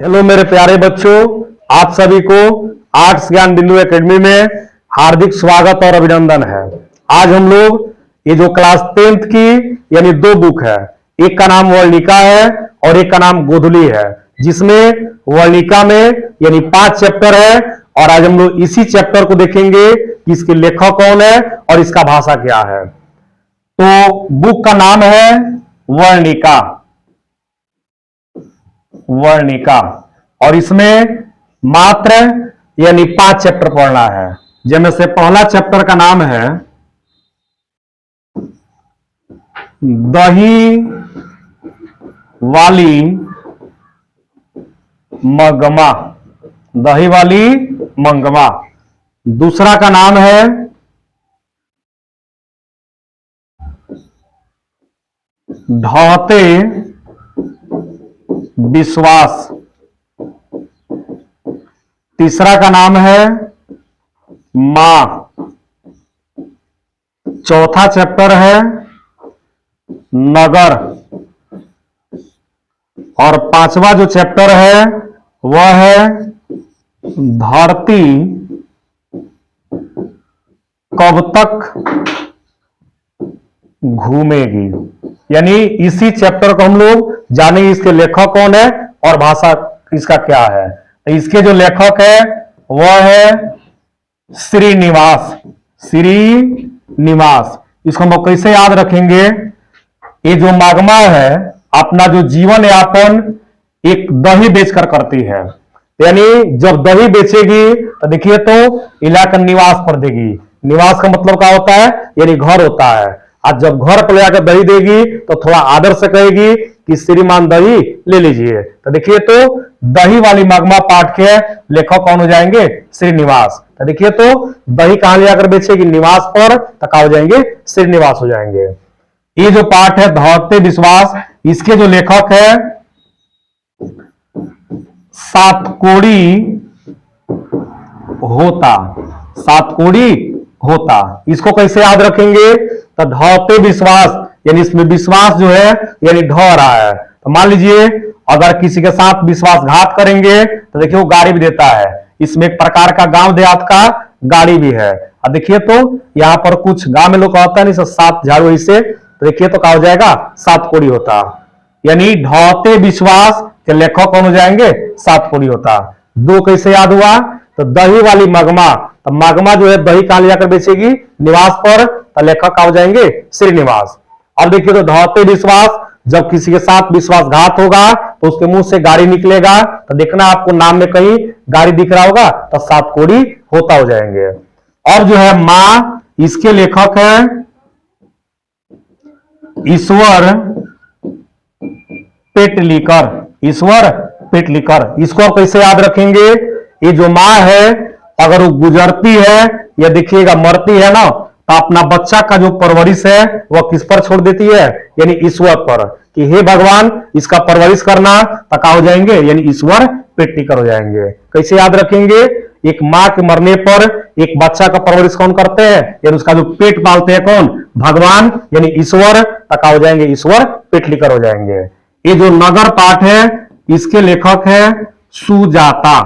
Hello मेरे प्यारे बच्चों, आप सभी को आर्ट्स ज्ञान बिंदु एकेडमी में हार्दिक स्वागत और अभिनंदन है। आज हम लोग ये जो क्लास 10th की यानी दो बुक है, एक का नाम वर्णिका है और एक का नाम गोधुली है, जिसमें वर्णिका में यानी 5 चैप्टर है और आज हम लोग इसी चैप्टर को देखेंगे कि इसके लेखक कौन है और इसका भाषा क्या है। तो बुक का नाम है वर्णिका। वर्णिका और इसमें मात्र यानी 5 चैप्टर पढ़ना है, जिनमें से पहला चैप्टर का नाम है दही वाली मगमा। दही वाली मंगमा। दूसरा का नाम है ढहते विश्वास। तीसरा का नाम है मां। चौथा चैप्टर है नगर और पांचवा जो चैप्टर है वह है धरती कब तक घूमेगी। यानी इसी चैप्टर को हम लोग जानेंगे इसके लेखक कौन है और भाषा इसका क्या है। तो इसके जो लेखक है वह है श्रीनिवास। श्रीनिवास। इसको हम लोग कैसे याद रखेंगे? ये जो मागमा है अपना जो जीवन यापन एक दही बेचकर करती है, यानी जब दही बेचेगी तो देखिए तो इलाका निवास पर देगी। निवास का मतलब क्या होता है? यानी घर होता है। आज जब घर पर जाकर दही देगी तो थोड़ा आदर से कहेगी कि श्रीमान दही ले लीजिए। तो देखिए तो दही वाली मगमा पाठ के लेखक कौन हो जाएंगे? श्रीनिवास। तो देखिए तो दही कहां ले जाकर बेचेगी? निवास पर। तो क्या हो जाएंगे? श्रीनिवास हो जाएंगे। ये जो पाठ है धरते विश्वास, इसके जो लेखक है सातकोड़ी होता। सातकोड़ी होता। इसको कैसे याद रखेंगे? तो ढहते विश्वास यानी इसमें विश्वास जो है यानी ढह रहा है। तो मान लीजिए अगर किसी के साथ विश्वासघात करेंगे तो देखिए वो गाड़ी भी देता है। इसमें एक प्रकार का गांव देहात का गाड़ी भी है। अब देखिए तो यहां पर कुछ गांव में लोग कहता है नहीं सात झाड़ू इसे, तो देखिए तो क्या हो जाएगा? सातकोड़ी होता। यानी ढहते विश्वास के लेखक कौन हो जाएंगे? सातकोड़ी होता। दो कैसे याद हुआ? तो दही वाली मगमा। तो मगमा जो है दही कहां ले जाकर बेचेगी? निवास पर। तो लेखक क्या हो जाएंगे? श्रीनिवास। अब देखिए तो ढहते विश्वास, जब किसी के साथ विश्वासघात होगा तो उसके मुंह से गाड़ी निकलेगा। तो देखना आपको नाम में कहीं गाड़ी दिख रहा होगा तो सातकोड़ी होता हो जाएंगे। और जो है मां, इसके लेखक है ईश्वर पेटलीकर। ईश्वर पेटलीकर। इसको आप कैसे याद रखेंगे? ये जो मां है अगर वो गुजरती है या देखिएगा मरती है ना, तो अपना बच्चा का जो परवरिश है वह किस पर छोड़ देती है? यानी ईश्वर पर, कि हे भगवान इसका परवरिश करना। तो क्या हो जाएंगे? यानी ईश्वर पेटलीकर हो जाएंगे। कैसे याद रखेंगे? एक मां के मरने पर एक बच्चा का परवरिश कौन करते हैं? यानी उसका जो पेट पालते हैं कौन? भगवान यानी ईश्वर। तो क्या हो जाएंगे? ईश्वर पेटलीकर हो जाएंगे। ये जो नगर पाठ है इसके लेखक है सुजाता।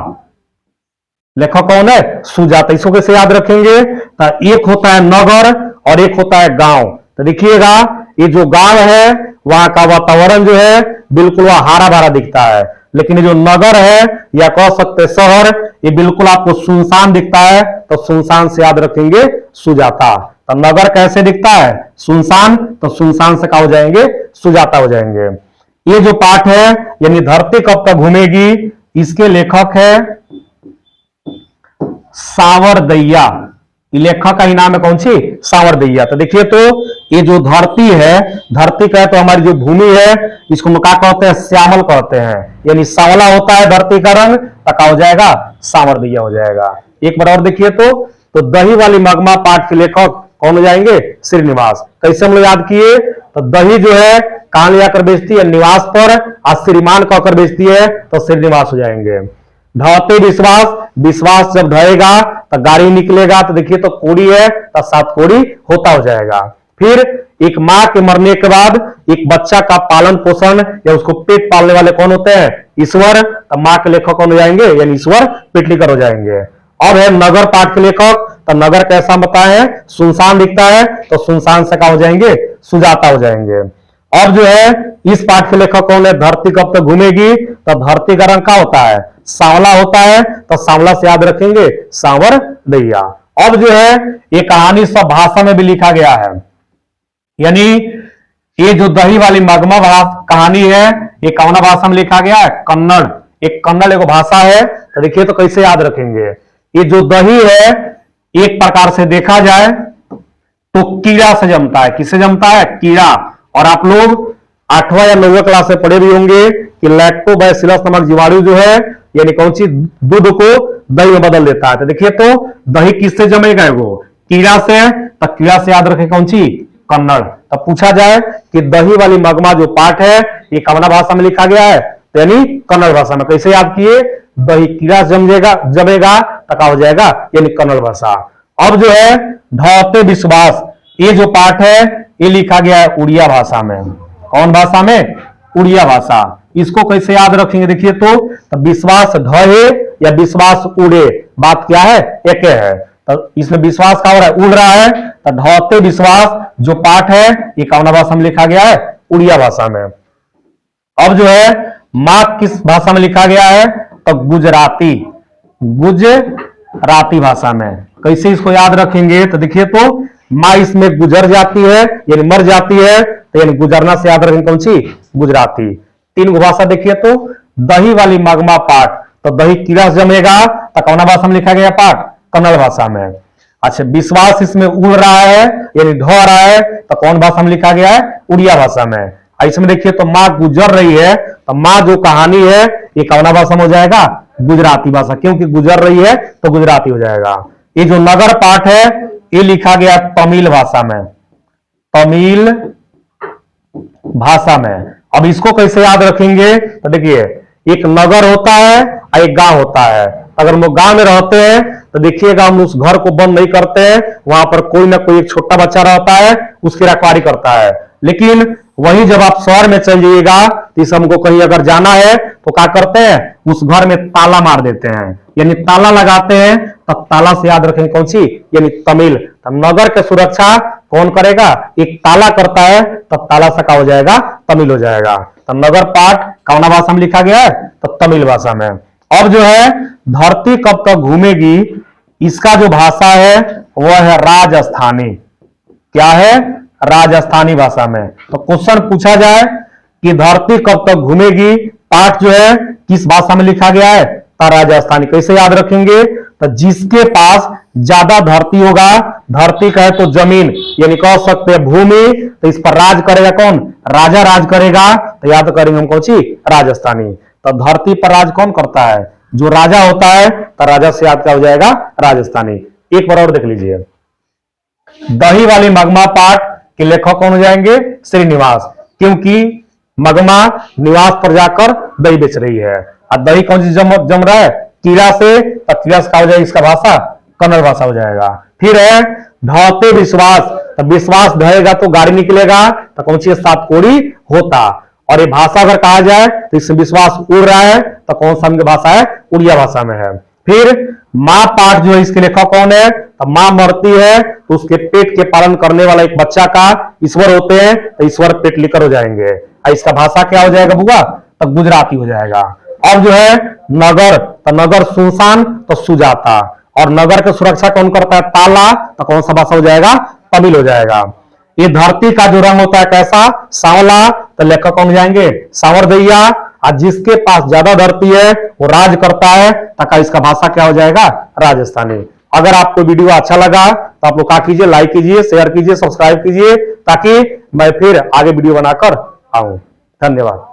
लेखक कौन है? सुजाता। इसको कैसे याद रखेंगे? तो एक होता है नगर और एक होता है गांव। तो देखिएगा ये जो गांव है वहां का वातावरण जो है बिल्कुल वह हरा भरा दिखता है, लेकिन ये जो नगर है या कह सकते शहर, ये बिल्कुल आपको सुनसान दिखता है। तो सुनसान से याद रखेंगे सुजाता। तो नगर कैसे दिखता है? सुनसान। तो सुनसान से क्या हो जाएंगे? सुजाता हो जाएंगे। ये जो पाठ है यानी धरती कब तक घूमेगी, इसके लेखक है सावरदैया। लेखक का ही नाम है कौन सी? सावरदैया। तो देखिए तो ये जो धरती है, धरती का है तो हमारी जो भूमि है इसको हम क्या कहते हैं? श्यामल कहते हैं। यानी सांवला होता है धरती का रंग। तो क्या हो जाएगा? सावरदैया हो जाएगा। एक बार और देखिए तो दही वाली मगमा पाठ के लेखक कौन हो जाएंगे? श्रीनिवास। कैसे हम लोग याद किए? तो दही जो है कहां ले जाकर बेचती है? निवास पर। और श्रीमान कहकर बेचती है तो श्रीनिवास हो जाएंगे। ढहते विश्वास, विश्वास जब ढहेगा तो गाड़ी निकलेगा। तो देखिए तो कोड़ी है तो सातकोड़ी होता हो जाएगा। फिर एक माँ के मरने के बाद एक बच्चा का पालन पोषण या उसको पेट पालने वाले कौन होते हैं? ईश्वर। तो माँ के लेखक कौन हो जाएंगे? यानी ईश्वर पेटलीकर हो जाएंगे। और है नगर पाठ के लेखक, तो नगर कैसा बताए हैं? सुनसान दिखता है, तो सुनसान से क्या हो जाएंगे? सुजाता हो जाएंगे। और जो है इस पाठ के लेखक कौन है? धरती कब तक घूमेगी, तो धरती का रंग क्या होता है? सांवला होता है, तो सांवला से याद रखेंगे सांवर दैया। अब जो है ये कहानी सब भाषा में भी लिखा गया है, यानी ये जो दही वाली मगमा कहानी है ये कौन भाषा में लिखा गया है? कन्नड़। एक कन्नड़ एक भाषा है, तो देखिए तो कैसे याद रखेंगे। ये जो दही है एक प्रकार से देखा जाए तो कीड़ा से जमता है। किससे जमता है? कीड़ा। और आप लोग 8वां या 9वां क्लास से पढ़े भी होंगे कि लैक्टोबैसिलस नामक जीवाणु जो है यानी कौन सी दूध को दही में बदल देता है। तो देखिए तो दही किससे जमेगा? वो कीड़ा से। तो कीड़ा से याद रखे कौन सी? कन्नड़। तब पूछा जाए कि दही वाली मगमा जो पाठ है ये कौन भाषा में लिखा गया है? तो यानी कन्नड़ भाषा में। कैसे याद किए? दही कीड़ा जमेगा तो क्या हो जाएगा? यानी कन्नड़ भाषा। अब जो है ढौते विश्वास, ये जो पाठ है ये लिखा गया है उड़िया भाषा में। कौन भाषा में? उड़िया भाषा। इसको कैसे याद रखेंगे? देखिए तो विश्वास ढहे या विश्वास उड़े, बात क्या है? एक है। तो इसमें विश्वास क्या हो रहा है? उड़ रहा है। तो ढौते विश्वास जो पाठ है ये कौन भाषा में लिखा गया है? उड़िया भाषा में। अब जो है माँ किस भाषा में लिखा गया है? तो गुजराती। गुजराती भाषा में। कैसे इसको याद रखेंगे? तो देखिए तो माँ इसमें गुजर जाती है यानी मर जाती है, तो यानी गुजरना से याद रखेंगे कौन सी? गुजराती। 3 भाषा देखिए तो दही वाली मगमा पाठ, तो दही कीड़ा जमेगा तो कौन भाषा में लिखा गया पाठ? कन्नड़ भाषा में। अच्छा विश्वास इसमें उड़ रहा है यानी ढह रहा है, तो कौन भाषा में लिखा गया है? उड़िया भाषा में। इसमें देखिए तो माँ गुजर रही है, तो माँ जो कहानी है ये कौन भाषा में हो जाएगा? गुजराती भाषा, क्योंकि गुजर रही है तो गुजराती हो जाएगा। ये जो नगर पाठ है ये लिखा गया तमिल भाषा में। तमिल भाषा में। अब इसको कैसे याद रखेंगे? तो देखिए एक नगर होता है और एक गांव होता है। अगर हम गांव में रहते हैं तो देखिएगा हम उस घर को बंद नहीं करते हैं, वहां पर कोई ना कोई एक छोटा बच्चा रहता है उसकी रखवाली करता है। लेकिन वहीं जब आप शहर में चल जाइएगा तो इस हमको कहीं अगर जाना है तो क्या करते हैं? उस घर में ताला मार देते हैं, यानी ताला लगाते हैं। तब ताला से याद रखेंगे कौन सी? यानी तमिल। तब नगर की सुरक्षा कौन करेगा? एक ताला करता है, तब ताला से क्या हो जाएगा? तमिल हो जाएगा। तो नगर पाठ कौन भाषा में लिखा गया है? तो तमिल भाषा में। अब जो है धरती कब तक घूमेगी, इसका जो भाषा है वह है राजस्थानी। क्या है? राजस्थानी भाषा में। तो क्वेश्चन पूछा जाए कि धरती कब तक घूमेगी पाठ जो है किस भाषा में लिखा गया है? तो राजस्थानी। कैसे याद रखेंगे? तो जिसके पास ज्यादा धरती होगा, धरती कहे तो जमीन यानी कह सकते हैं भूमि, तो इस पर राज करेगा कौन? राजा राज करेगा। तो याद करेंगे हम कौन सी? राजस्थानी। तो धरती पर राज कौन करता है? जो राजा होता है। तो राजा से याद क्या हो जाएगा? राजस्थानी। एक बार और देख लीजिए, दही वाली मगमा पाठ के लेखक कौन हो जाएंगे? श्रीनिवास, क्योंकि मगमा निवास पर जाकर दही बेच रही है। और दही कौन सी जम रहा है? कीड़ा से। तो कीड़ा से क्या हो जाएगा? इसका भाषा कन्नड़ भाषा हो जाएगा। फिर है ढौते विश्वास, तो विश्वास ढहेगा तो गाड़ी निकलेगा, तो कौन सी? 7 कोड़ी होता। और ये भाषा अगर कहा जाए तो इसमें विश्वास उड़ रहा है, तो कौन सा भाषा है? उड़िया भाषा में है। फिर माँ पाठ जो है इसके लेखक कौन है? तो माँ मरती है तो उसके पेट के पालन करने वाला एक बच्चा का ईश्वर होते हैं, तो ईश्वर पेटलीकर हो जाएंगे। और इसका भाषा क्या हो जाएगा बुआ? तो गुजराती हो जाएगा। अब जो है नगर, तो नगर सुनसान तो सुजाता। और नगर की सुरक्षा कौन करता है? ताला। तो कौन सा भाषा हो जाएगा? तमिल हो जाएगा। ये धरती का जो रंग होता है कैसा? सांवला। तो लेखक कौन जाएंगे? सांवर दैया। और जिसके पास ज्यादा धरती है वो राज करता है, तथा इसका भाषा क्या हो जाएगा? राजस्थानी। अगर आपको वीडियो अच्छा लगा तो आप लोग क्या कीजिए? लाइक कीजिए, शेयर कीजिए, सब्सक्राइब कीजिए, ताकि मैं फिर आगे वीडियो बनाकर आऊं। धन्यवाद।